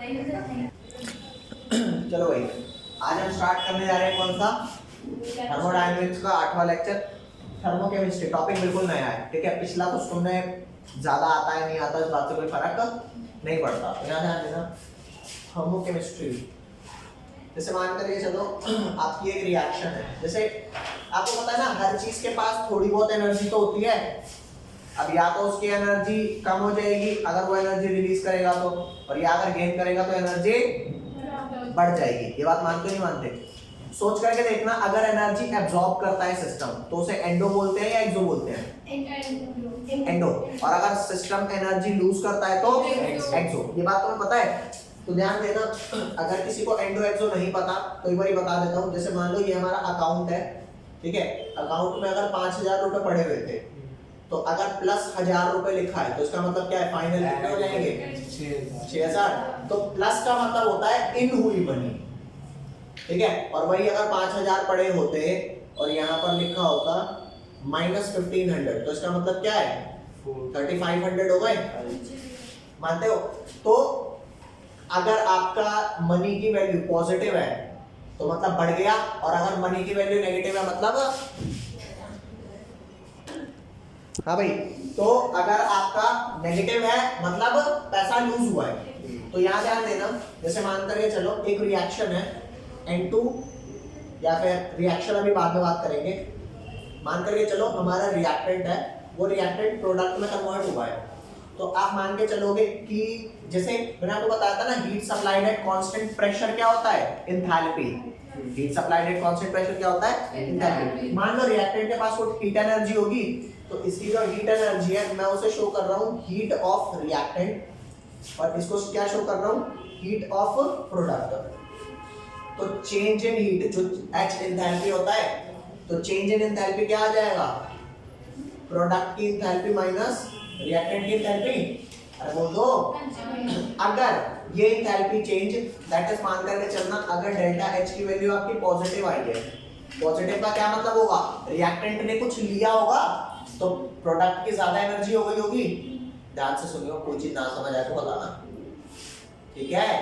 चलो भाई, आज हम स्टार्ट करने जा रहे हैं कौन सा, थर्मोडायनेमिक्स का 8वां लेक्चर, थर्मोकेमिस्ट्री। टॉपिक बिल्कुल नया है, ठीक है। पिछला कुछ तुमने ज्यादा आता है नहीं आता, इस बात से कोई फर्क नहीं पड़ता। तो यहाँ ध्यान देना, थर्मोकेमिस्ट्री जैसे मान कर ये चलो आपकी एक रिएक्शन है। जैसे आपको पता है ना, हर चीज के पास थोड़ी बहुत एनर्जी तो होती है। अब या तो उसकी एनर्जी कम हो जाएगी अगर वो एनर्जी रिलीज करेगा तो, और या अगर गेन करेगा तो एनर्जी बढ़ जाएगी। ये बात मानते नहीं मानते? सोच करके देखना, अगर एनर्जी एब्जॉर्ब करता है सिस्टम तो उसे एंडो बोलते हैं या एक्सो बोलते हैं? एंडो। और अगर सिस्टम एनर्जी लूज करता है तो एक्सो। ये बात तुम्हें पता है? तो ध्यान देना, अगर किसी को एंडो एक्सो नहीं पता तो एक बार बता देता हूँ। जैसे मान लो ये हमारा अकाउंट है, ठीक है। अकाउंट में अगर 5,000 रुपए पड़े हुए थे, तो अगर प्लस 1,000 रुपए लिखा है तो इसका मतलब क्या है? फाइनल कितने हो जाएंगे? 6,000। तो प्लस का मतलब होता है इन हुई बनी, ठीक है। और वही अगर 5,000 पड़े होते और यहाँ पर लिखा होता -1,500, तो इसका मतलब क्या है? 3,500 हो गए। मानते हो? तो अगर आपका मनी की वैल्यू पॉजिटिव है तो मतलब बढ़ गया, और अगर मनी की वैल्यू नेगेटिव है मतलब, हाँ भाई, तो अगर आपका नेगेटिव है मतलब पैसा लूज हुआ है। तो यहाँ ध्यान देना, जैसे मान कर चलो एक रिएक्शन है N2, या फिर रिएक्शन अभी बाद में बात करेंगे। मान करके चलो हमारा रिएक्टेंट है, वो रिएक्टेंट प्रोडक्ट में कन्वर्ट हुआ है। तो आप मान के चलोगे कि जैसे मैंने आपको बताया था ना, heat supplied at constant pressure क्या होता है? Enthalpy. Heat supplied at constant pressure क्या होता है? एंथैल्पी। मान लो रिएक्टेंट के पास कुछ हीट एनर्जी होगी, तो इसकी जो हीट एनर्जी है मैं उसे शो कर रहा हूँ हीट ऑफ रिएक्टेंट, और इसको क्या शो कर रहा हूँ? Heat of product. तो चेंज इन हीट जो H एंथैल्पी होता है, तो चेंज इन एंथैल्पी क्या आ जाएगा? प्रोडक्ट की एंथैल्पी माइनस रिएक्टेंट की एंथैल्पी। अरे बोल दो, अगर ये एंथैल्पी चेंज, दैट इज मान करके चलना, अगर डेल्टा H की वैल्यू आपकी पॉजिटिव आई है, पॉजिटिव का क्या मतलब होगा? रिएक्टेंट ने कुछ लिया होगा तो प्रोडक्ट की ज्यादा एनर्जी हो गई होगी। ध्यान से सुनियो, कोई चीज ना समझ आए तो बताना, ठीक है।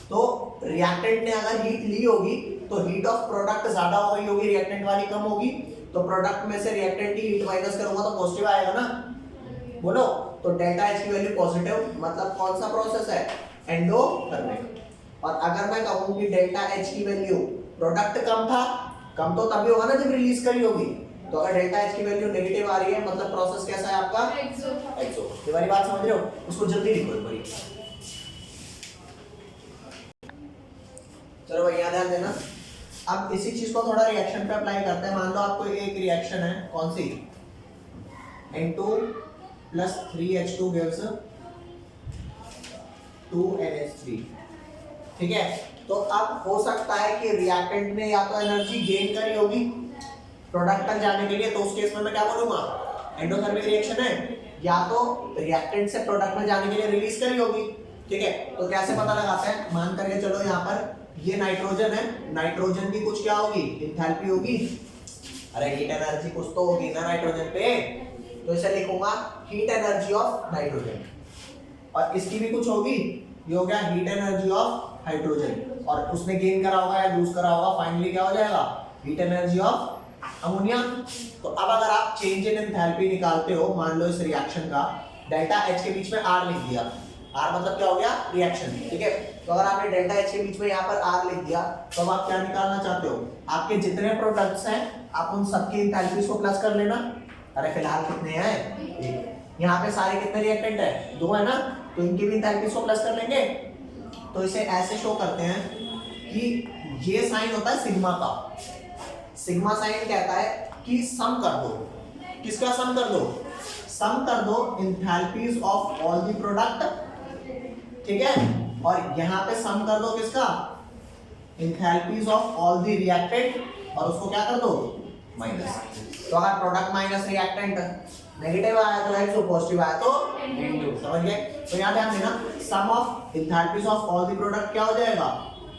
तो रिएक्टेंट ने अगर हीट ली होगी तो हीट ऑफ प्रोडक्ट ज्यादा हो गई होगी, रिएक्टेंट वाली कम होगी। तो प्रोडक्ट में से रिएक्टेंट की हीट माइनस करूंगा तो पॉजिटिव आएगा ना, बोलो। तो डेल्टा H की वैल्यू पॉजिटिव, मतलब कौन सा प्रोसेस है? एंडो करने। और अगर मैं कहूं कि डेल्टा H की वैल्यू प्रोडक्ट कम था, कम तो तभी होगा ना जब रिलीज करी होगी। तो अगर डेल्टा H की वैल्यू नेगेटिव आ रही है मतलब प्रोसेस कैसा है आपका? एक्सो। ये वाली बात समझ रहे हो? उसको जल्दी लिखो एक बार। चलो भैया ध्यान देना, अब इसी चीज को थोड़ा रिएक्शन पे अप्लाई करते हैं। मान लो आपको एक रिएक्शन है, कौन सी? N2 plus 3H2 gives 2NH3, ठीक है। तो अब हो सकता है कि रिएक्टेंट ने या तो एनर्जी गेन करी होगी प्रोडक्ट तक जाने के लिए, तो उस केस में मैं क्या बोलूंगा? एंडोथर्मिक रिएक्शन है। या तो रिएक्टेंट से प्रोडक्ट में जाने के लिए रिलीज करी होगी, ठीक है। तो कैसे पता लगाते हैं? मान करके चलो यहाँ पर ये नाइट्रोजन है, नाइट्रोजन की कुछ क्या होगी? एंथैल्पी होगी। अरे हीट एनर्जी कुछ तो होगी ना नाइट्रोजन पे, तो इसे लिखूंगा हीट एनर्जी ऑफ नाइट्रोजन। और इसकी भी कुछ होगी, ये हो गया हीट एनर्जी ऑफ हाइड्रोजन। और उसने गेन करा होगा या लूज करा होगा, फाइनली क्या हो जाएगा? Heat energy of ammonia. तो अब अगर आप चेंज इन एंथैल्पी निकालते हो, मान लो इस रिएक्शन का, डेल्टा H के बीच में R लिख दिया। R मतलब क्या हो गया? रिएक्शन, ठीक है। तो अगर आपने डेल्टा H के बीच में यहाँ पर R लिख दिया, तो अब आप क्या निकालना चाहते हो? आपके जितने प्रोडक्ट्स हैं आप उन सबकी एंथैल्पीज को प्लस कर लेना। अरे फिलहाल कितने हैं? यहाँ पे सारे कितने रिएक्टेंट है? 2 है ना, तो इनकी भी एंथैल्पीज को प्लस कर लेंगे। तो इसे ऐसे शो करते हैं कि ये साइन होता है सिग्मा का। सिग्मा साइन कहता है कि सम कर दो। किसका सम कर दो? सम कर दो enthalpies of all the product, ठीक है। और यहाँ पे सम कर दो किसका? Enthalpies of all the reactant, और उसको क्या कर दो? माइनस। तो अगर प्रोडक्ट माइनस रिएक्टेंट नेगेटिव आया तो एक्सो, पॉजिटिव आया तो एंडो। समझ गए? तो यहाँ ध्यान देना, sum of enthalpies of all the product क्या हो जाएगा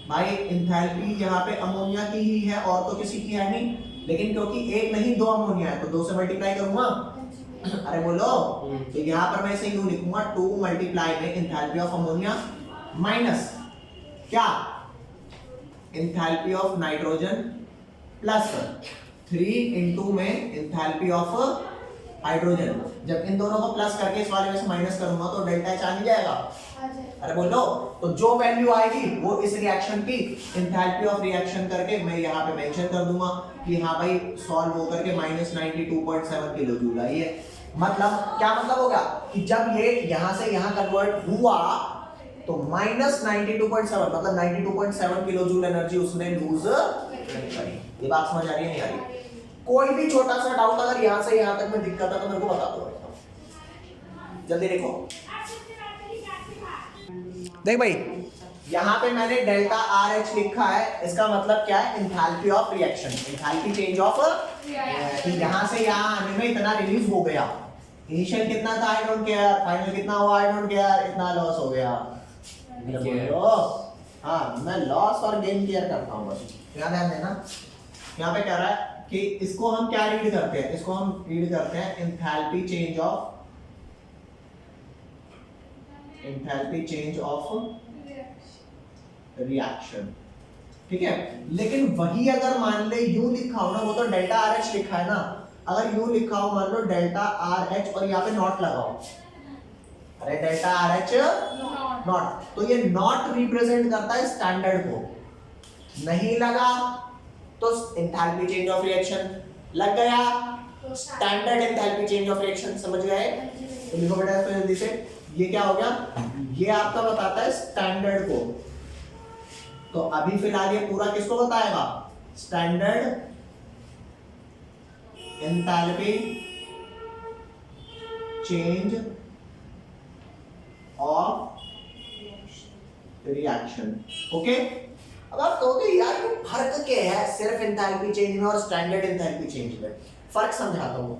भाई? एंथैल्पी यहाँ पे अमोनिया की ही है और तो किसी की है नहीं, लेकिन क्योंकि एक नहीं 2 अमोनिया है तो 2 से मल्टीप्लाई करूंगा। अरे बोलो, तो यहाँ पर मैं इसे यूं लिखूंगा 2 मल्टीप्लाई में एंथैल्पी ऑफ अमोनिया माइनस क्या enthalpy of nitrogen plus 3 into में एंथैल्पी ऑफ हाइड्रोजन। जब इन दोनों को प्लस करके इस वाले में से माइनस करूंगा तो डेल्टा एच आ नहीं जाएगा? अरे बोलो, तो जो वैल्यू आएगी वो इस रिएक्शन की एंथैल्पी ऑफ रिएक्शन करके मैं यहाँ पे मेंशन कर दूंगा कि हाँ भाई सॉल्व होकर के -92.7 किलो जूल आई है। मतलब क्या मतलब हो गया कि जब ये यहाँ से यहाँ कन्वर्ट हुआ तो -92.7 मतलब 92.7 किलो जूल एनर्जी उसने लूज करी। ये बात समझ आ रही है नहीं आ रही? कोई भी छोटा सा डाउट अगर यहाँ से यहाँ तक में दिक्कत है तो मेरे को बता दो, जल्दी देखो। देख भाई यहाँ पे मैंने डेल्टा आर एच लिखा है, इसका मतलब क्या है? Enthalpy of reaction, enthalpy change of यहाँ से यहाँ आने में इतना रिलीज हो गया। इनिशियल कितना था आई डोंट केयर, फाइनल कितना हुआ आई डोंट केयर, इतना लॉस हो गया। हाँ मैं लॉस और गेन केयर करता हूँ बस, ध्यान देना। यहाँ पे कह रहा है कि इसको हम क्या रीड करते हैं? इसको हम रीड करते हैं एंथैल्पी चेंज ऑफ रिएक्शन, ठीक है। लेकिन वही अगर मान ले यूं लिखा हो ना, वो तो डेल्टा आर एच लिखा है ना, अगर यूं लिखा हो मान लो डेल्टा आर एच और यहाँ पे नॉट लगाओ, अरे डेल्टा आर एच नॉट, तो ये नॉट रिप्रेजेंट करता है स्टैंडर्ड को। नहीं लगा तो एंथैल्पी चेंज ऑफ रिएक्शन, लग गया standard enthalpy change of reaction. समझ गए? तो लिखो बेटा इसको जल्दी से। ये क्या हो गया? ये आपका बताता है स्टैंडर्ड को। तो अभी फिलहाल ये पूरा किसको बताएगा? Standard enthalpy change of reaction. Okay, अब आप कहोगे यार ये फर्क क्या है सिर्फ एंथैल्पी चेंज में और स्टैंडर्ड एंथैल्पी चेंज में? फर्क समझाता हूं।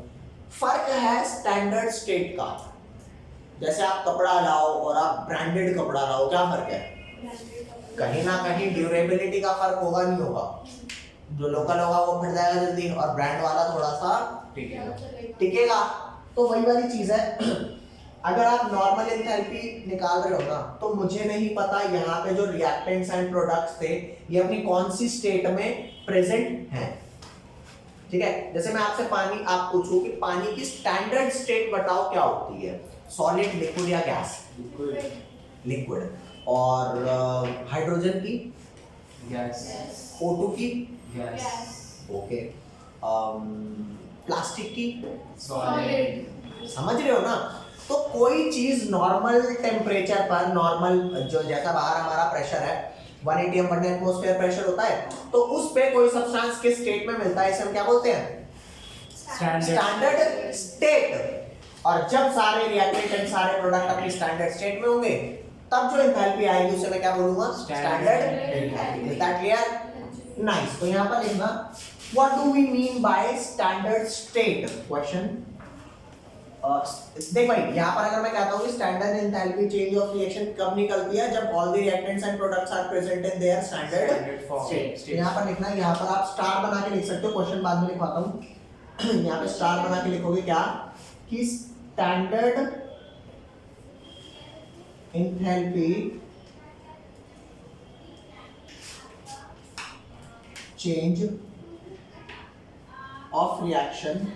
फर्क है स्टैंडर्ड स्टेट का। जैसे आप कपड़ा लाओ और आप ब्रांडेड कपड़ा लाओ, क्या फर्क है? कहीं ना कहीं ड्यूरेबिलिटी का फर्क होगा, नहीं होगा? जो लोकल होगा वो फट जाएगा जल्दी और ब्रांड वाला थोड़ा सा टिकेगा। तो वही वाली चीज है। अगर आप नॉर्मल एंथैल्पी निकाल रहे हो ना, तो मुझे नहीं पता यहाँ पे जो रिएक्टेंट्स एंड प्रोडक्ट्स थे ये अपनी कौन सी स्टेट में प्रेजेंट हैं, ठीक है। जैसे मैं आपसे पानी आप पूछूं कि पानी की स्टैंडर्ड स्टेट बताओ क्या होती है? सॉलिड, लिक्विड या गैस? लिक्विड। और हाइड्रोजन की? गैस। O2 की? गैस। ओके। प्लास्टिक की? सॉलिड। समझ रहे हो ना? तो कोई चीज नॉर्मल टेम्परेचर पर, नॉर्मल जो जैसा बाहर हमारा प्रेशर है 1 atm पर एटमॉस्फेयर प्रेशर होता है, तो उस पे कोई सब्सटेंस किस स्टेट में मिलता है, इसे हम क्या बोलते हैं? Standard state. और जब सारे रिएक्टेंट एंड सारे प्रोडक्ट अपनी स्टैंडर्ड स्टेट में होंगे तब जो एंथैल्पी आएगी उसे मैं क्या बोलूंगा? Standard enthalpy. Is that clear? Nice. तो यहां पर लिखना what do we mean by standard state? Question. देख भाई यहाँ पर अगर मैं कहता हूँ कि standard enthalpy change of reaction कब निकलती है? जब all the reactants and products are present in their standard state. यहाँ पर लिखना है, यहाँ पर आप स्टार बना के लिख सकते हो, क्वेश्चन बाद में लिखवाता हूँ। यहाँ पे स्टार बना के लिखोगे क्या कि standard enthalpy change of reaction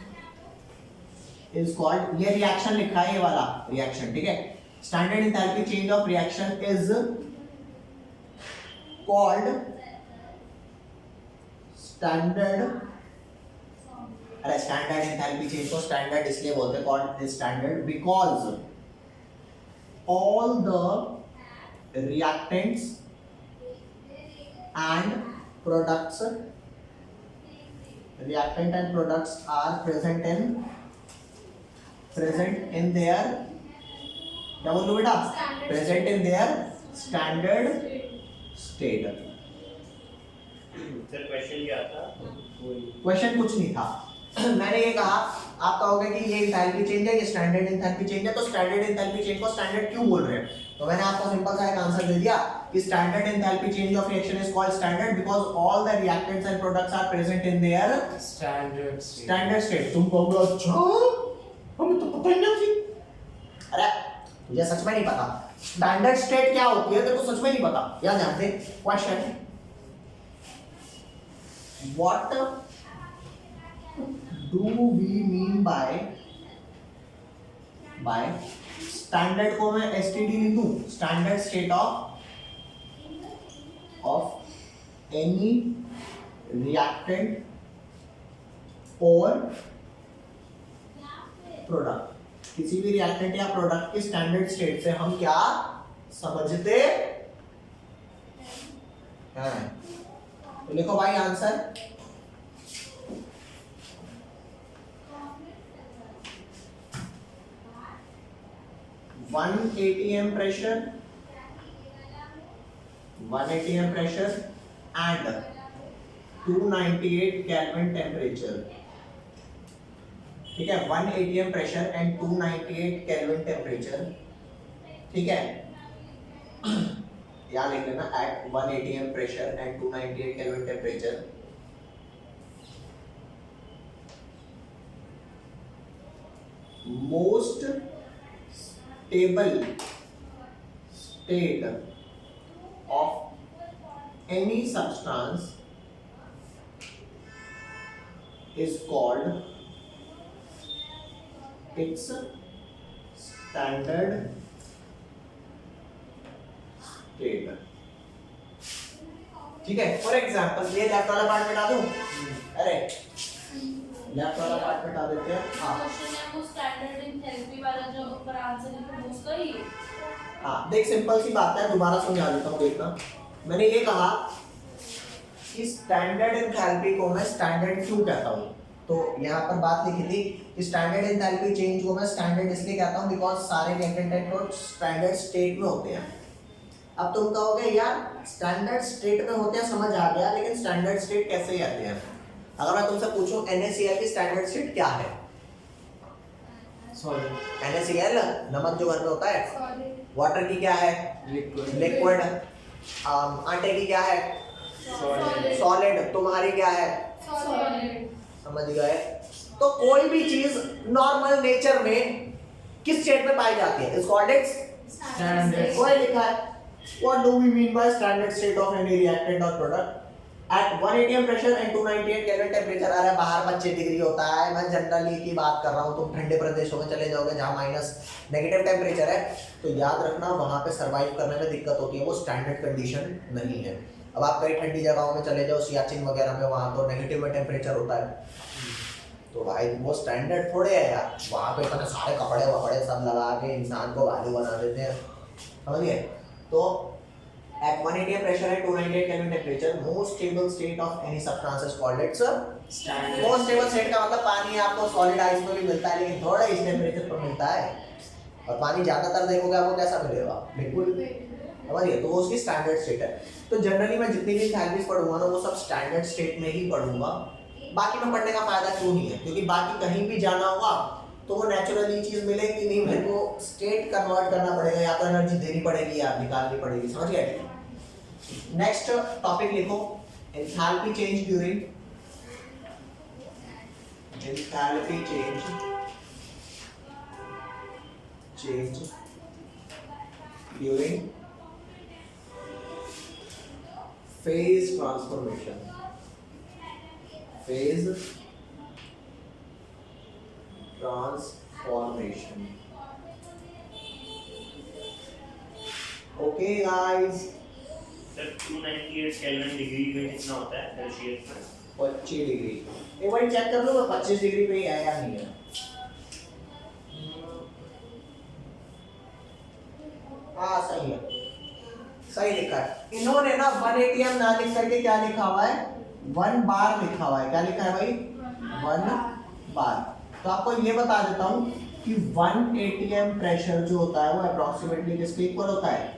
is called, ये रिएक्शन लिखा है, ये वाला रिएक्शन, ठीक है। Standard enthalpy change of reaction is called standard, अरे स्टैंडर्ड एंथैल्पी चेंज को स्टैंडर्ड इसलिए बोलते हैं, called standard because all the reactants and products, reactant and products are present in their, क्या बोल लो बेटा? present in their standard state। Sir question क्या था? क्वेश्चन कुछ नहीं था। मैंने ये कहा, आप कहोगे कि ये एंथैल्पी चेंज है, ये स्टैंडर्ड एंथैल्पी चेंज है, तो स्टैंडर्ड एंथैल्पी चेंज को स्टैंडर्ड क्यों बोल रहे हैं? तो मैंने आपको सिंपल सा एक आंसर दे दिया कि standard enthalpy change of reaction is called standard because all the reactants and products are present in their standard state. तुम कहोगे अच्छा हमें तो पता ही नहीं थी। अरे तुझे सच में नहीं पता, स्टैंडर्ड स्टेट क्या होती है तेरे को सच में नहीं पता, याद ध्यान से question, what do we mean by standard को मैं एसटीडी लिख दूं, standard state of any reactant और प्रोडक्ट, किसी भी रिएक्टेंट या प्रोडक्ट के स्टैंडर्ड स्टेट से हम क्या समझते हैं। तो लिखो भाई answer, one atm pressure, 1 atm pressure and 298 Kelvin temperature, ठीक है, 1 atm pressure and 298 Kelvin temperature, ठीक है, यहाँ लिख लेना at 1 atm pressure and 298 Kelvin temperature, most stable state of any substance is called its standard state, ठीक है। For example ये लेफ्ट वाला पार्ट मिटा दूं, अरे लेफ्ट वाला पार्ट मिटा देते हैं। हाँ क्वेश्चन है वो स्टैंडर्ड एंथैल्पी वाला जो ऊपर आंसर लिखा है उसका ही है। हाँ देख सिंपल सी बात है, दोबारा समझा देता हूँ, देखना मैंने ये कहा कि स्टैंडर्ड एंथैल्पी को मैं स्टैंडर्ड क्यों कहता हूँ, तो यहाँ पर बात लिखी थी कि स्टैंडर्ड एंथैल्पी चेंज को मैं स्टैंडर्ड इसलिए कहता हूँ बिकॉज सारे रिएक्टेंट को स्टैंडर्ड स्टेट में होते हैं। अब तुम कहोगे यार स्टैंडर्ड स्टेट में होते हैं, समझ आ गया, लेकिन स्टैंडर्ड स्टेट कैसे आते हैं। अगर मैं तुमसे पूछूं NaCl की स्टैंडर्ड स्टेट क्या है, NaCl नमक जो घर में होता है, वाटर की क्या है लिक्विड, आटे की क्या है सॉलिड, तुम्हारी क्या है समझ गए। तो कोई भी चीज नॉर्मल नेचर में किस स्टेट में पाई जाती है, इज कॉल्ड इट्स स्टैंडर्ड। वो लिखा है what do we mean by standard state of any reactant और product at 1 atm pressure and 298 kelvin temperature. आ रहा है बाहर 25 डिग्री होता है, मैं जनरली की बात कर रहा हूँ, तुम ठंडे प्रदेशों में चले जाओगे जहाँ नेगेटिव टेम्परेचर है, तो याद रखना वहाँ पे सर्वाइव करने में दिक्कत होती है, वो स्टैंडर्ड कंडीशन नहीं है। अब आप कई ठंडी जगहों में चले जाओ, सियाचिन वगैरह में, वहाँ तो नेगेटिव में टेम्परेचर होता है, तो भाई वो स्टैंडर्ड थोड़े है यार, वहाँ पे इतने सारे कपड़े वपड़े सब लगा के इंसान को भालू बना देते हैं, समझिए। तो at 1 atm pressure and 298 Kelvin temperature, most stable state of any substance is called its standard. most stable state का मतलब पानी आपको सॉलिड आइस में भी मिलता है, लेकिन थोड़ा इस टेम्परेचर पर मिलता है, और पानी ज्यादातर देखोगे आपको कैसा मिलेगा लिक्विड, समझिए। तो वो उसकी स्टैंडर्ड स्टेट है। तो जनरली मैं जितनी भी एंथैल्पीज पढ़ूंगा ना वो सब स्टैंडर्ड स्टेट में ही पढ़ूंगा, बाकी में पढ़ने का फायदा क्यों नहीं है, क्योंकि बाकी कहीं भी जाना होगा तो वो नेचुरली चीज मिलेगी नहीं, मेरे को स्टेट कन्वर्ट करना पड़ेगा, या तो एनर्जी देनी पड़ेगी या निकालनी पड़ेगी, समझ गए। नेक्स्ट टॉपिक लिखो, enthalpy change during phase transformation, okay guys। 298 kelvin degree में कितना होता है सेल्सियस में? 25 डिग्री। एक बार चेक कर लो 25 डिग्री पे ही है या नहीं है। हाँ सही है, सही लिखा है इन्होंने ना 1 atm ना लिख करके क्या लिखा हुआ है 1 बार लिखा हुआ है। क्या लिखा है भाई 1 बार। तो आपको ये बता देता हूँ कि 1 atm प्रेशर जो होता है वो अप्रोक्सीमेटली किसके इक्वल होता है,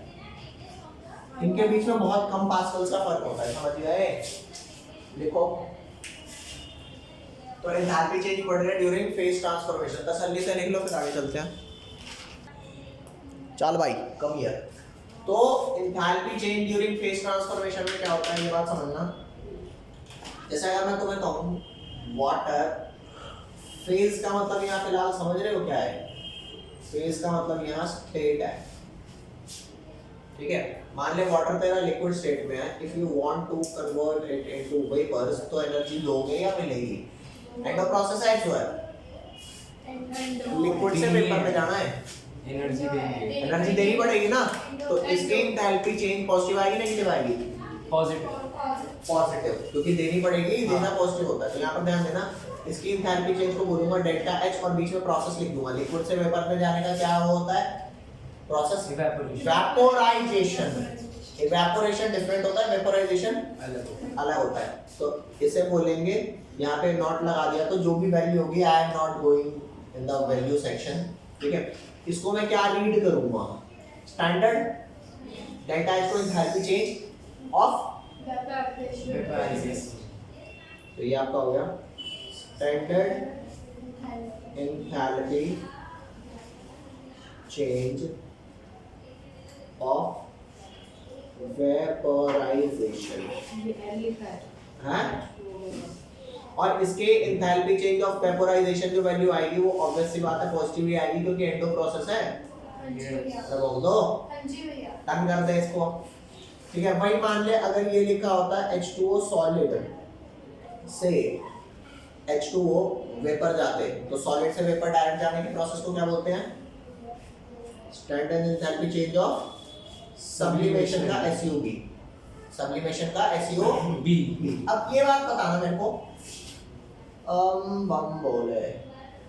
इनके बीच में बहुत कम पास्कल्स का फर्क होता है, समझ गए। लिखो तो एंथैल्पी चेंज पढ़ रहे हैं ड्यूरिंग फेज ट्रांसफॉर्मेशन, तसल्ली से लिख लो फिर आगे चलते हैं। चल भाई कम हियर। तो enthalpy change during phase transformation में क्या होता है ये बात समझना। जैसे अगर मैं तुम्हें कहूँ वाटर, फेज का मतलब यहाँ फिलहाल समझ रहे हो क्या है, फेज का मतलब यहाँ स्टेट है, ठीक है, मान ले वाटर तेरा लिक्विड स्टेट में है, if you want to convert it into vapours तो एनर्जी दोगे या मिलेगी? एंड ऑफ प्रोसेस है जो है लिक्विड से वेपर में जाना है, एनर्जी देंगे, एनर्जी देनी पड़ेगी ना, तो इसकी एंथैल्पी चेंज पॉजिटिव आएगी नेगेटिव आएगी? पॉजिटिव, पॉजिटिव, क्योंकि देनी पड़ेगी, देना पॉजिटिव होता है। तो यहाँ पर ध्यान देना, इसकी एंथैल्पी चेंज को बोलूंगा डेल्टा एच और बीच में प्रोसेस लिख दूंगा। लिक्विड से वेपर में जाने का क्या होता है प्रोसेस? वेपोराइजेशन। इवेपोरेशन डिफरेंट होता है, वेपोराइजेशन अलग होता है। तो इसे बोलेंगे, यहाँ पे नॉट लगा दिया, तो जो भी वैल्यू होगी I am not going in the value section, ठीक है। इसको मैं क्या रीड करूंगा? स्टैंडर्ड डेल्टा एच को एंथैल्पी चेंज ऑफ वेपोराइजेशन। तो ये आपका हो गया standard enthalpy change of vaporisation, हाँ। और इसके एंथैल्पी चेंज ऑफ वेपोराइजेशन जो वैल्यू आएगी वो ऑब्वियस सी बात है पॉजिटिव ही आएगी, क्योंकि एंडो प्रोसेस है। तो बोल दो, टर्न कर दे इसको, ठीक है। भाई मान ले अगर ये लिखा होता है H2O सॉलिड से H2O वेपर जाते, तो सॉलिड से वेपर डायरेक्ट जाने के प्रोसेस को क्या बोलते हैं? Standard enthalpy change of sublimation का SUB, सब्लिमेशन का SUB। अब ये बात बताना मेरे को, बम बोले,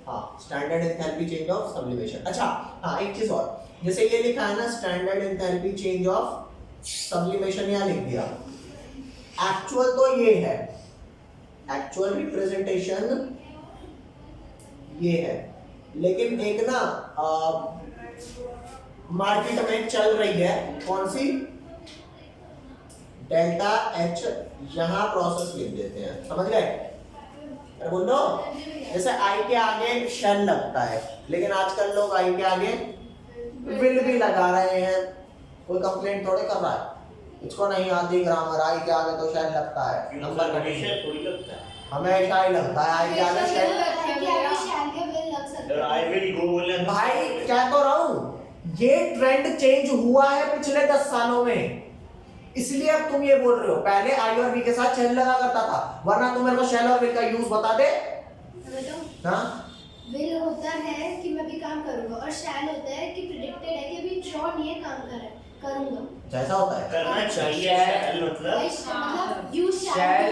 हाँ, standard enthalpy change of sublimation. अच्छा हाँ, एक चीज और, जैसे ये लिखा है ना standard enthalpy change of sublimation, यहाँ लिख दिया, एक्चुअल तो ये है, एक्चुअल रिप्रेजेंटेशन ये है, लेकिन एक ना मार्केट में चल रही है कौन सी? डेल्टा एच, यहां प्रोसेस लिख देते हैं, समझ गए? अरे बोलो, जैसे आई के आगे शेल लगता है, लेकिन आजकल लोग आई के आगे विल भी लगा रहे हैं, कोई कंप्लेंट थोड़े कर रहा है, इसको नहीं आती ग्रामर, आई के आगे तो शेल लगता है, नंबर हमेशा थोड़ी लगता है, हमेशा ही लगता है आई के आगे शेल। आई विल गो बोले भाई क्या तो रहा हूं, ये ट्रेंड चेंज हुआ है पिछले 10 सालों में, इसलिए अब तुम ये बोल रहे हो। पहले आई और वी के साथ शेल लगा करता था, वरना तुम मेरे को शेल और विल का यूज बता दे। हाँ, विल होता है कि मैं भी काम करूंगा, और शैल होता है कि प्रेडिक्टेड है कि भी श्योर नहीं है काम करूंगा, जैसा होता है करना चाहिए, शैल मतलब यू शायद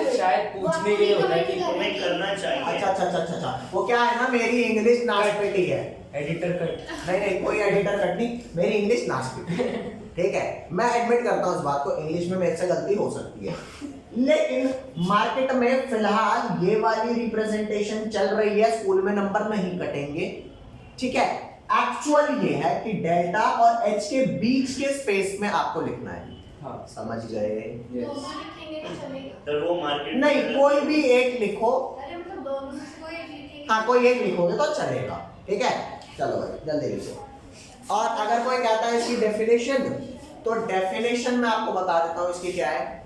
पूछने के लिए होता है कि तुम्हें करना चाहिए। अच्छा, वो क्या है ना, मेरी इंग्लिश नाशपेटी है, एडिटर कट। नहीं कोई एडिटर कट नहीं, मेरी इंग्लिश नाशपेटी, ठीक है। मैं एडमिट करता हूँ इस बात को, इंग्लिश में मेरे से गलती हो सकती है, लेकिन मार्केट में फिलहाल ये वाली रिप्रेजेंटेशन चल रही है, स्कूल में नंबर नहीं कटेंगे, ठीक है। एक्चुअल ये है कि डेल्टा और एच के बीच के स्पेस में आपको लिखना है, हाँ, समझ गए? दोनों लिखेंगे तो चलेगा? तो वो मार्केट नहीं, कोई भी एक लिखो, अरे मतलब दोनों कोई एक लिखेंगे। हाँ कोई एक लिखोगे तो चलेगा, ठीक है। चलो भाई जल्दी लिखो। और अगर कोई कहता है इसकी डेफिनेशन, तो डेफिनेशन मैं आपको बता देता हूँ इसकी क्या है।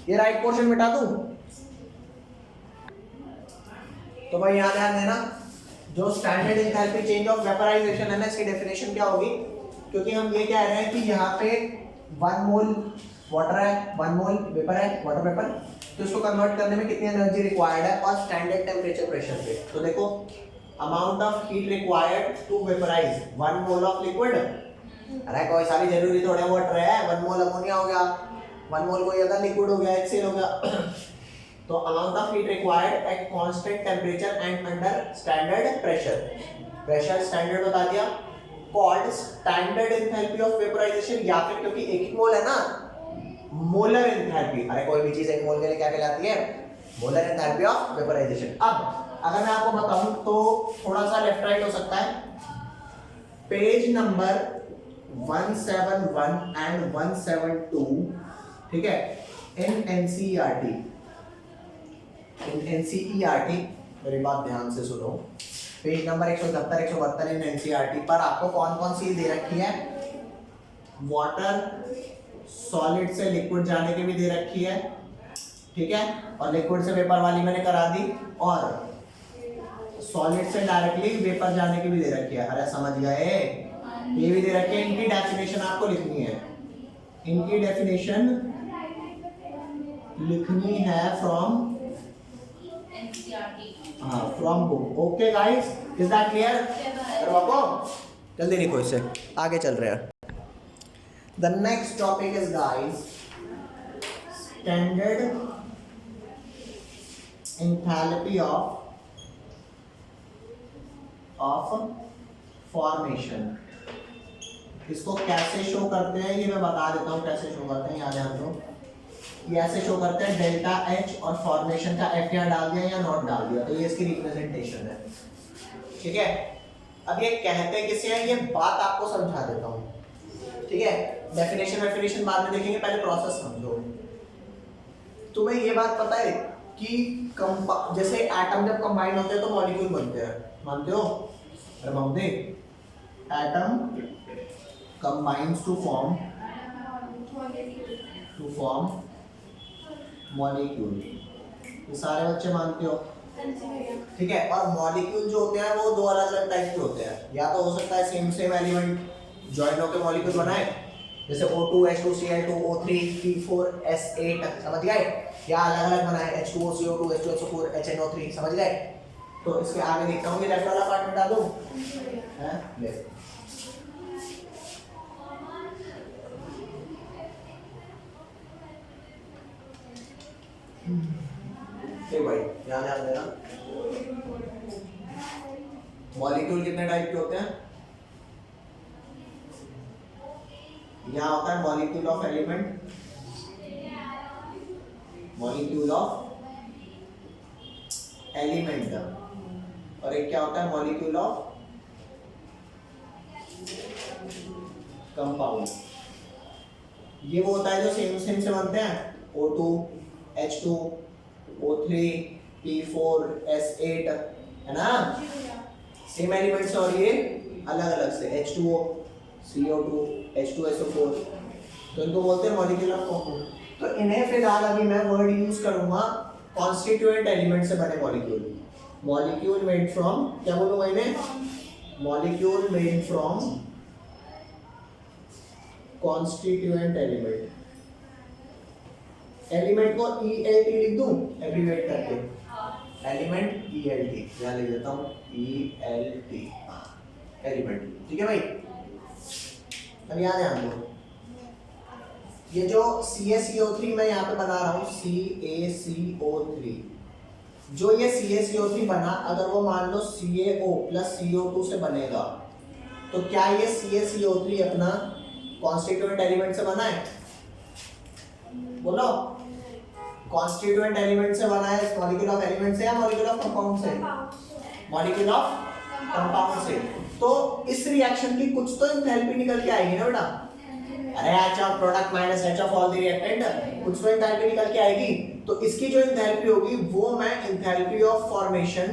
ये राइट पोर्शन मिटा दूं? तो भाई यहाँ ध्यान देना, जो standard enthalpy change of vaporisation है ना, इसकी डेफिनेशन क्या होगी? क्योंकि हम ये कह रहे हैं कि यहाँ पे 1 मोल वाटर है, 1 मोल वेपर है, वाटर वेपर, तो इसको कन्वर्ट करने में कितनी एनर्जी रिक्वायर्ड है और स्टैंडर्ड टेम्परेचर प्रेशर पे। तो देखो, amount of heat required to vaporise 1 mole of liquid, अरे कोई सारी जरूरी थोड़े वाटर है, 1 मोल अमोनिया हो गया, 1 मोल कोई अदर लिक्विड हो गया, HCl हो गया। तो amount of heat required at constant temperature and under standard pressure, pressure standard बता दिया, called standard enthalpy of vaporisation, या फिर क्योंकि 1 मोल है ना, मोलर एंथैल्पी। अरे कोई भी चीज 1 मोल के लिए क्या कहलाती है? Molar enthalpy of vaporisation. अब अगर मैं आपको बताऊं तो थोड़ा सा लेफ्ट राइट हो सकता है, पेज नंबर 171 एंड 172, ठीक है, इन एनसीईआरटी, मेरी बात ध्यान से सुनो, पेज नंबर 171 172 इन एनसीईआरटी पर आपको कौन कौन सी दे रखी है? वाटर सॉलिड से लिक्विड जाने की भी दे रखी है, ठीक है, और लिक्विड से वेपर वाली मैंने करा दी, और सॉलिड से डायरेक्टली वेपर जाने की भी दे रखी है। अरे समझ गए, ये भी दे रखी है, इनकी डेफिनेशन आपको लिखनी है, इनकी डेफिनेशन लिखनी है फ्रॉम NCERT। हाँ from book. Okay guys, is that clear? करवाओ जल्दी लिखो इससे, आगे चल रहे हैं। The next topic is guys standard enthalpy of formation. इसको कैसे शो करते हैं ये मैं बता देता हूँ कैसे शो करते हैं, याद है हम लोग ये ऐसे शो करते हैं डेल्टा एच और फॉर्मेशन का एफ या डाल दिया या नॉट डाल दिया, तो ये इसकी रिप्रेजेंटेशन है। ठीक है, अब ये कहते किसे हैं ये बात आपको समझा देता हूँ। ठीक है, डेफिनेशन बाद में देखेंगे, पहले प्रोसेस समझो। तुम्हें ये बात पता है कि जैसे एटम जब कंबाइन होते हैं तो मॉलिक्यूल बनते हैं, मानते हो? अरे मानते, atom combines to form molecule, ये सारे बच्चे मानते हो? ठीक है, और मॉलिक्यूल जो होते हैं वो दो अलग अलग टाइप के होते हैं। या तो हो सकता है सेम एलिमेंट जॉइन होकर मॉलिक्यूल बनाए, जैसे O2 H2 Cl2 O3 P4 S8, समझ गए? या अलग अलग बनाए H2O CO2 H2 SO4 HNO3, समझ गए? तो इसके आगे देखता हूँ, ये लेफ्ट वाला पार्ट मिटा दूं, हैं लेफ्ट। ठीक भाई, ध्यान देना। मॉलिक्यूल कितने टाइप के होते हैं? यहाँ होता है molecule of element, molecule of element, और एक क्या होता है मॉलिक्यूल ऑफ कंपाउंड। ये वो होता है जो सेम से बनते हैं, O2 H2 O3 P4 S8, है ना? सेम एलिमेंट्स और ये अलग अलग से H2O CO2 H2 SO4, तो इनको बोलते हैं मॉलिक्यूल ऑफ कंपाउंड। तो इन्हें फिलहाल अभी मैं वर्ड यूज करूंगा कॉन्स्टिट्यूएंट एलिमेंट से बने मॉलिक्यूल। मॉलिक्यूल मेड फ्रॉम, क्या बोलूंगा इन्हें? Molecule made from constituent element. Element को ELT लिख दूं एब्रीवेट करके, एलिमेंट ELT, यहाँ लिख देता हूँ ELT एलिमेंट। ठीक है भाई, अब याद है हम लोग ये जो CaCO3 मैं यहाँ पे बना रहा हूँ CaCO3, जो ये CaCO3 बना, अगर वो मान लो CaO प्लस CO2 से बनेगा, तो क्या ये CaCO3 अपना कॉन्स्टिट्यूएंट एलिमेंट से बना है? बोलो, कॉन्स्टिट्यूएंट एलिमेंट से बना है, मॉलिक्यूल ऑफ एलिमेंट से या मॉलिक्यूल ऑफ कंपाउंड से? मॉलिक्यूल ऑफ कंपाउंड से। तो इस रिएक्शन की कुछ तो एंथैल्पी निकल के आएगी ना बेटा? अरे H of product minus H of all the reactant, कुछ तो एंथैल्पी निकल के आएगी। तो इसकी जो एंथैल्पी होगी वो मैं एंथैल्पी ऑफ फॉर्मेशन,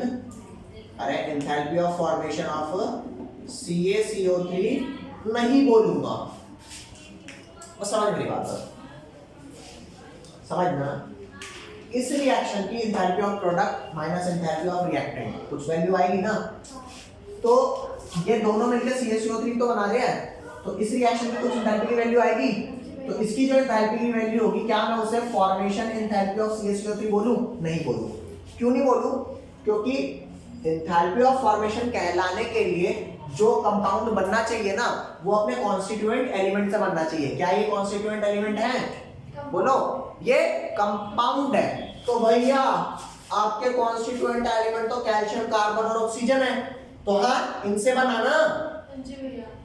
अरे enthalpy of formation of CaCO3 नहीं बोलूंगा। वो समझ मेरी बात है, समझना? इस रिएक्शन की enthalpy of product minus enthalpy of reactant कुछ वैल्यू आएगी ना? तो ये दोनों मिलकर CaCO3 तो बना रहे हैं, तो इस रिएक्शन की कुछ एंथैल्पी की वैल्यू आएगी। तो इसकी जो एंथैल्पी की वैल्यू होगी, क्या मैं उसे फॉर्मेशन एंथैल्पी ऑफ CaCO3 बोलूं? नहीं बोलूं। क्यों नहीं बोलूं? क्योंकि एंथैल्पी ऑफ फॉर्मेशन कहलाने के लिए जो कंपाउंड बनना चाहिए ना, वो अपने कॉन्स्टिट्यूएंट एलिमेंट से बनना चाहिए। क्या ये कॉन्स्टिट्यूएंट एलिमेंट है? बोलो, ये कंपाउंड है। तो भैया आपके कॉन्स्टिट्यूएंट एलिमेंट तो कैल्शियम, कार्बन और ऑक्सीजन है, तो हाँ इनसे बनाना।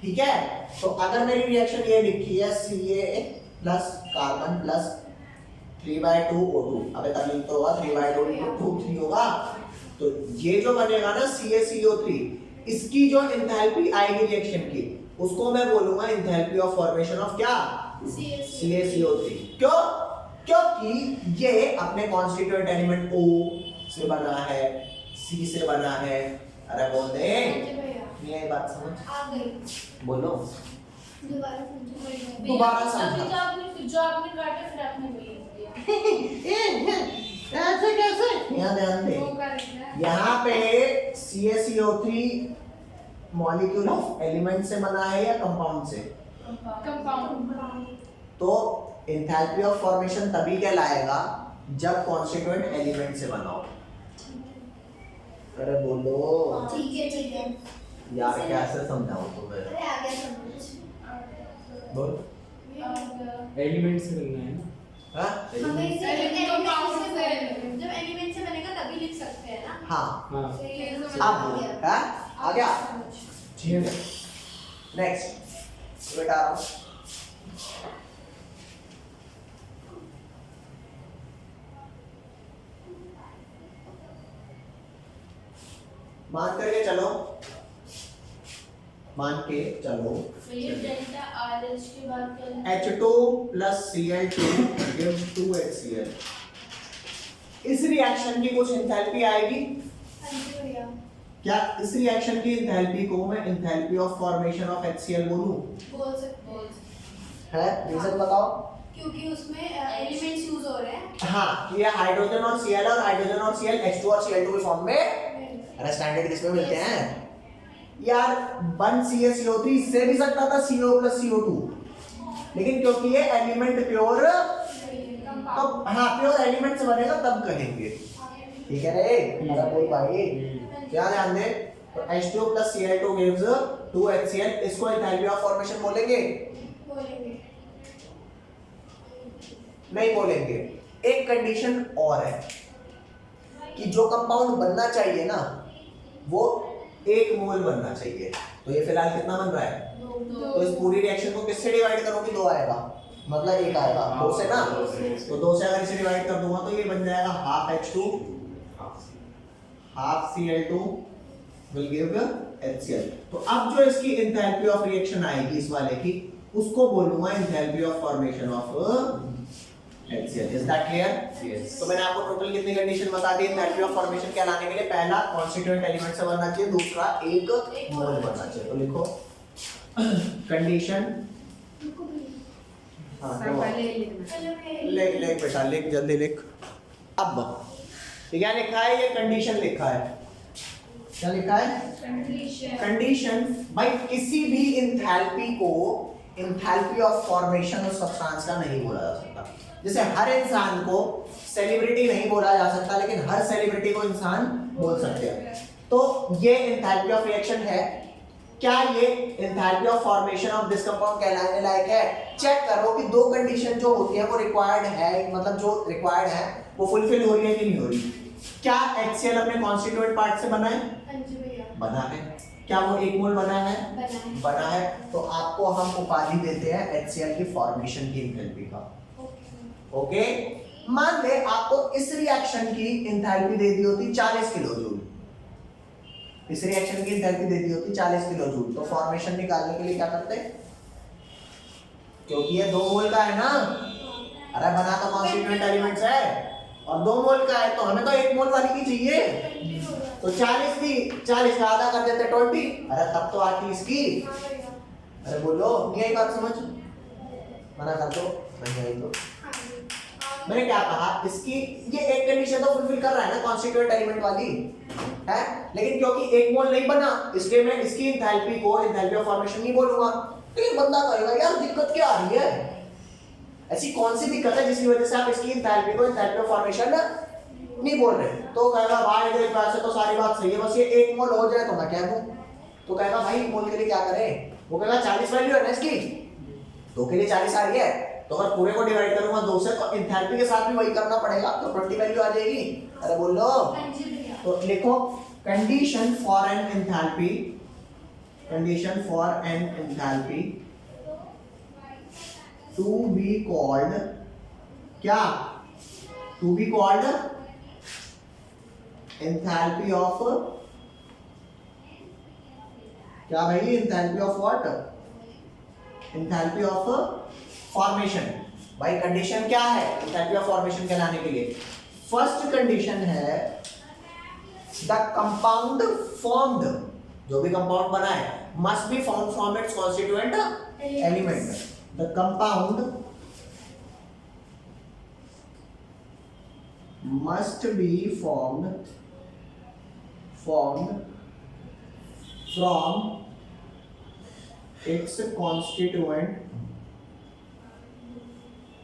ठीक है, तो अगर मेरी रिएक्शन ये लिखी है Ca plus carbon plus 3/2 O2, अबे तभी तो होगा 3/2 × 2 3 होगा। तो ये जो बनेगा ना CaCO3, इसकी जो एंथैल्पी आएगी रिएक्शन की, उसको मैं बोलूंगा एंथैल्पी ऑफ फॉर्मेशन ऑफ क्या? CaCO3। क्यों? क्योंकि ये अपने कॉन्स्टिट्यूएंट एलिमेंट O से बना है, C से बना है। अरे बोल दे, ये बात समझ आ गई। बोलो, दोबारा दोबारा समझा। जो आपने काटा फिर आपने बोल दिया। ऐसे कैसे? यहाँ ध्यान दे, वो करेक्ट है। यहाँ पे CaCO3 मॉलिक्यूल ऑफ एलिमेंट से बना है या कंपाउंड से? कंपाउंड। तो एंथैल्पी ऑफ फॉर्मेशन तभी कहलाएगा जब कॉन्स्टिट्यूएंट एलिमेंट से बना हो। अरे बोलो ठीक है यार, कैसे समझाऊं तुम्हें? अरे आ गया समझ। बोल। एलिमेंट से बनना है ना। हाँ हमें इसे एलिमेंट से जब एलिमेंट से बनेगा तभी लिख सकते हैं ना। हाँ हाँ तो ये तो अब समझ गया। हाँ आ गया। ठीक है। नेक्स्ट बेटा आ रहा हूं। मान करके चलो, मान के चलो ये डेल्टा RH के बाद क्या है? H2 plus Cl2 gives 2HCl। इस रिएक्शन की कुछ एंथैल्पी आएगी हाँ जी भैया। क्या? इस रिएक्शन की एंथैल्पी को मैं enthalpy of formation of HCl बोलूं? बोल सकते हैं है रीजन बताओ। क्योंकि उसमें एलिमेंट्स यूज हो रहे हैं। हाँ, ये हाइड्रोजन और Cl और हाइड्रोजन और Cl H2 और Cl2 के फॉर्म में अरे स्टैंडर्ड किसमें मिलते हैं यार? 1CaCO3 इससे भी सकता था CO plus CO2, लेकिन क्योंकि ये एलिमेंट प्योर, तो हाँ प्योर एलिमेंट से बनेगा तब कहेंगे। ठीक है रे? अरे बोल भाई, क्या ध्यान दे। तो H2 plus Cl2 gives 2HCl, इसको एंथैल्पी ऑफ फॉर्मेशन बोलेंगे? बोलेंगे नहीं बोलेंगे। एक कंडीशन और है कि जो कंपाउंड बनना चाहिए ना वो 1 मोल बनना चाहिए। तो ये फिलहाल कितना बन रहा है? तो इस पूरी रिएक्शन को किससे डिवाइड करोगे? 2 आएगा, मतलब 1 आएगा 2 से ना। तो 2 से अगर इसे डिवाइड कर दूंगा तो ये बन जाएगा half H2 half Cl2 will give HCl। तो अब जो इसकी एंथैल्पी ऑफ रिएक्शन आएगी इस वाले की, उसको बोलूंगा enthalpy of formation of HCl। Is that clear? Yes। तो मैंने आपको टोटल कितनी कंडीशन बता दी एंथैल्पी ऑफ फॉर्मेशन के लाने के लिए? पहला कॉन्स्टिट्यूएंट एलिमेंट से बनना चाहिए, दूसरा 1 मोल बनना चाहिए। तो लिखो कंडीशन। हाँ चलो मैं लिख लिख बेटा, लिख जल्दी लिख। अब क्या लिखा है? ये कंडीशन लिखा है। क्या लिखा है? कंडीशन। भाई किसी भी एंथैल्पी को enthalpy of formation of substance का नहीं बोला जा सकता। जैसे हर इंसान को सेलिब्रिटी नहीं बोला जा सकता, लेकिन हर सेलिब्रिटी को इंसान बोल सकते हैं। तो ये एंथैल्पी ऑफ रिएक्शन है। क्या ये enthalpy of formation of this compound कहलाने लायक है? चेक करो कि 2 कंडीशन जो होती है वो रिक्वायर्ड है, मतलब जो रिक्वायर्ड है वो फुलफिल हो रही है कि नहीं हो रही। क्या HCl अपने कॉन्स्टिट्यूएंट पार्ट से बना है? हाँ जी भैया बना है। क्या वो 1 मोल बना है? बना है। तो आपको हम उपाधि देते हैं HCl की फॉर्मेशन की एंथैल्पी का। ओके मान ले आपको इस रिएक्शन की एंथैल्पी दे दी होती 40 किलो जूल, इस रिएक्शन की एंथैल्पी दे दी होती 40 किलो जूल, तो फॉर्मेशन निकालने के लिए क्या करते? क्योंकि ये 2 मोल का है ना, अरे बना तो कॉन्स्टिट्यूएंट एलिमेंट्स है और 2 मोल का है, तो हमें तो 1 मोल वाली की चाहिए। तो 40 थी, 40 का आधा कर देते 20, अरे तब तो आती इसकी। अरे बोलो, यही बात समझ, मना कर दो। मैंने क्या कहा? इसकी ये एक कंडीशन तो फुलफिल कर रहा है ना कॉन्स्टिट्यूएंट एलिमेंट वाली है, लेकिन क्योंकि 1 मोल नहीं बना इसलिए मैं इसकी एंथैल्पी को एंथैल्पी ऑफ फॉर्मेशन नहीं बोलूंगा। तो ये बंदा कहेगा यार दिक्कत क्या आ रही है, ऐसी कौन सी दिक्कत है जिसकी वजह से आप इसकी एंथैल्पी को एंथैल्पी ऑफ फॉर्मेशन नहीं बोल रहे? तो कहेगा भाई देख वैसे तो सारी बात सही है, बस ये 1 मोल हो जाए तो मैं कह दूं। तो कहेगा भाई 1 मोल के लिए क्या करें? वो कहेगा 40 वैल्यू है ना इसकी, 2 के लिए 40 आ रही है, तो अगर पूरे को डिवाइड करूंगा 2 से तो एंथैल्पी के साथ भी वही करना पड़ेगा, तो 20 वैल्यू आ जाएगी। अरे बोलो। तो लिखो condition for an enthalpy, condition for an enthalpy to be called, क्या? To be called enthalpy of, क्या भाई? Enthalpy of what? Enthalpy of formation. भाई कंडीशन क्या है एंथैल्पी ऑफ फॉर्मेशन कहलाने के लिए? फर्स्ट कंडीशन है द कंपाउंड फॉर्म्ड, जो भी कंपाउंड बना है must be found from its constituent element. The compound must be formed from its constituent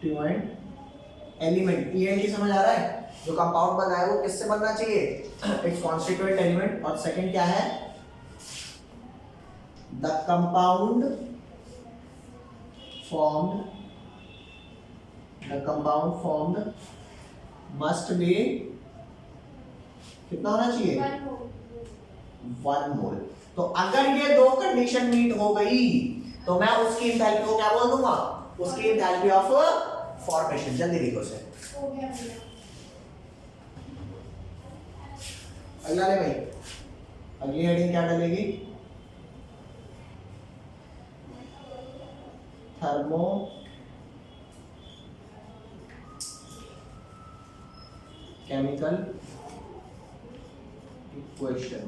constituent element, ENT समझ आ रहा है? जो कंपाउंड बना है वो किससे बनना चाहिए? It's constituent element. और सेकंड क्या है? The compound formed must be, कितना होना चाहिए? 1 मोल। तो अगर ये दो कंडीशन मीट हो गई तो मैं उसकी एंथैल्पी को क्या बोल दूंगा? उसकी एंथैल्पी ऑफ फॉर्मेशन। जल्दी लिखो उसे। हो गया भैया। अगला ले भाई, अगली हेडिंग क्या डलेगी? Thermochemical equation.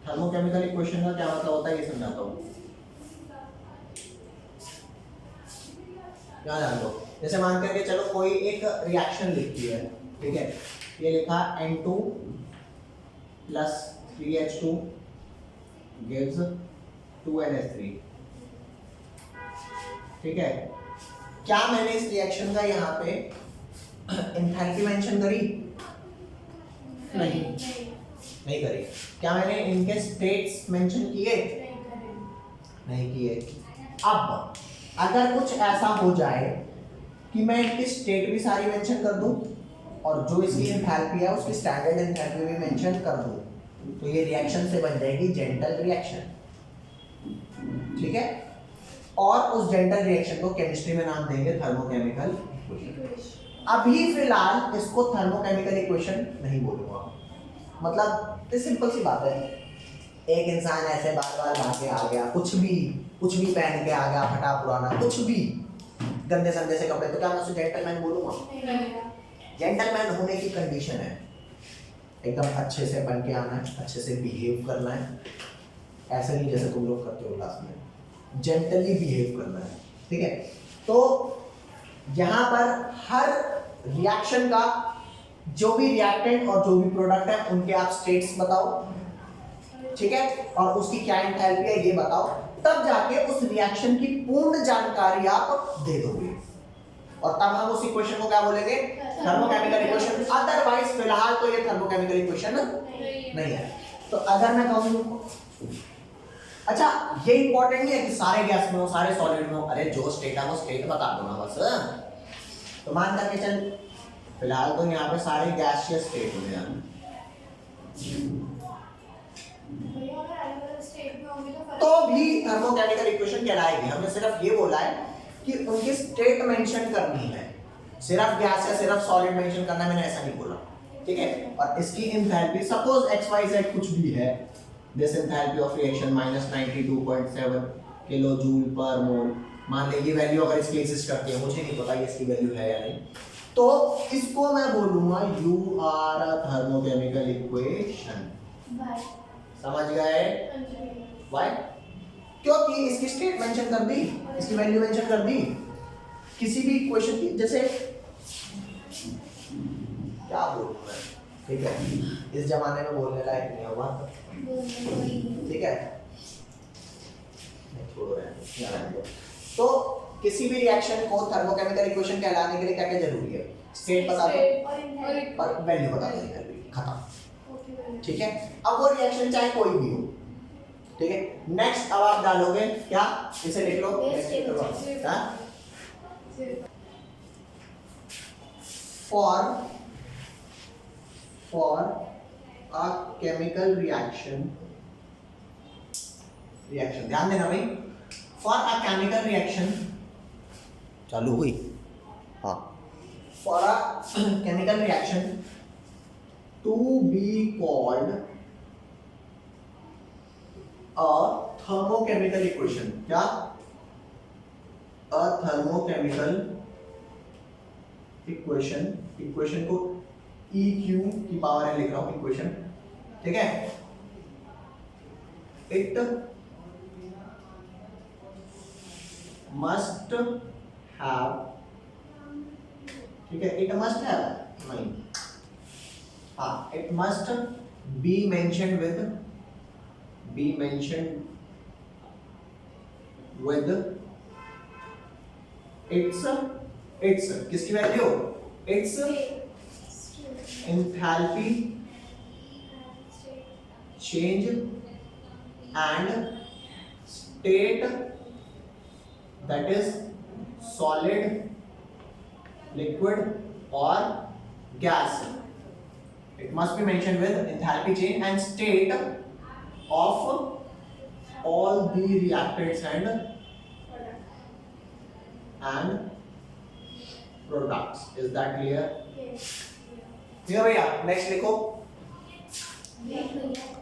Thermochemical equation का क्या मतलब होता है ये समझाता हूँ। क्या जान लो, जैसे मान करके चलो कोई एक रिएक्शन लिखती है, ठीक है, ये लिखा N2 plus 3H2 gives 2NH3, ठीक है। क्या मैंने इस रिएक्शन का यहाँ पे एंथैल्पी मेंशन करी? नहीं करी। क्या मैंने इनके स्टेट्स मेंशन किए? नहीं किए। अब अगर कुछ ऐसा हो जाए कि मैं इनकी स्टेट भी सारी मेंशन कर दूं और जो इसकी एंथैल्पी है उसकी स्टैंडर्ड एंथैल्पी भी मेंशन कर दूं, तो ये रिएक्शन से बन जाएगी जेंटल रिएक्शन, ठीक है। और उस जेंटल रिएक्शन को केमिस्ट्री में नाम देंगे थर्मोकेमिकल इक्वेशन। अभी फिलहाल इसको थर्मोकेमिकल इक्वेशन नहीं बोलूंगा, मतलब ये सिंपल सी बात है। एक इंसान ऐसे बार बार भागे आ गया, कुछ भी पहन के आ गया, फटा पुराना कुछ भी, गंदे संदे से कपड़े, तो क्या मैं उसे जेंटलमैन बोलूंगा? जेंटलमैन होने की कंडीशन है एकदम अच्छे से बन के आना है, अच्छे से बिहेव करना है, ऐसे नहीं जैसे तुम लोग करते हो क्लास में, जेंटली बिहेव करना है, ठीक है। तो यहाँ पर हर रिएक्शन का जो भी रिएक्टेंट और जो भी प्रोडक्ट है उनके आप स्टेट्स बताओ, ठीक है, और उसकी क्या एंथैल्पी है ये बताओ, तब जाके उस रिएक्शन की पूर्ण जानकारी आप दे दोगे और तब हम उस इक्वेशन को क्या बोलेंगे? Thermochemical equation. अदरवाइज फिलहाल तो ये थर्मोकेमिकल इक्वेशन नहीं है। तो अगर मैं कहूँ, अच्छा ये इंपॉर्टेंट नहीं है कि सारे गैस में हो सारे सॉलिड में हो, अरे जो स्टेट है वो स्टेट बता दो ना बस। तो मान करके चल फिलहाल तो यहाँ पे सारे गैसियस स्टेट हो गया, तो भी थर्मोकेमिकल इक्वेशन कहलाएगी। हमने सिर्फ ये बोला है कि उनकी स्टेट मेंशन करनी है, सिर्फ गैस या सिर्फ सॉलिड मेंशन करना है, मैंने ऐसा नहीं बोला, ठीक है। और इसकी एंथैल्पी सपोज XYZ कुछ भी है, this enthalpy of reaction -92.7 kilojoule per mole, मान लीजिए वैल्यू अगर इसकी एग्जिस्ट करती है, मुझे नहीं पता ये इसकी वैल्यू है या नहीं, तो इसको मैं बोलूंगा you are a thermochemical equation. समझ गए? व्हाई? क्योंकि इसकी स्टेट मेंशन कर दी, इसकी वैल्यू मेंशन कर दी। किसी भी इक्वेशन की, जैसे क्या बोलूं मैं, ठीक है, इस जमाने में बोलने लायक नहीं होगा, ठीक है, छोड़ो यार। तो किसी भी रिएक्शन को थर्मोकेमिकल इक्वेशन कहलाने के लिए क्या क्या जरूरी है? स्टेट बता दो और वैल्यू बता दो, खत्म, ठीक है। अब वो रिएक्शन चाहे कोई भी हो, ठीक है। नेक्स्ट अब आप डालोगे क्या, इसे लिख लो, फॉर अ केमिकल रिएक्शन, ध्यान देना भाई, फॉर अ केमिकल रिएक्शन, चालू हुई, हाँ, for a chemical reaction to be called a thermochemical equation, क्या? अ थर्मोकेमिकल इक्वेशन, इक्वेशन को EQ की पावर है लिख रहा हूं, इक्वेशन, ठीक है। इट मस्ट हैव, ठीक है, इट मस्ट हैव, नहीं, हाँ, it must be mention with It's किसकी value? It's enthalpy change and state, that is solid, liquid or gas. It must be mentioned with enthalpy change and state of all the reactants and products. Is that clear? Yes. Clear भैया? Next लिखो. Wait, भैया.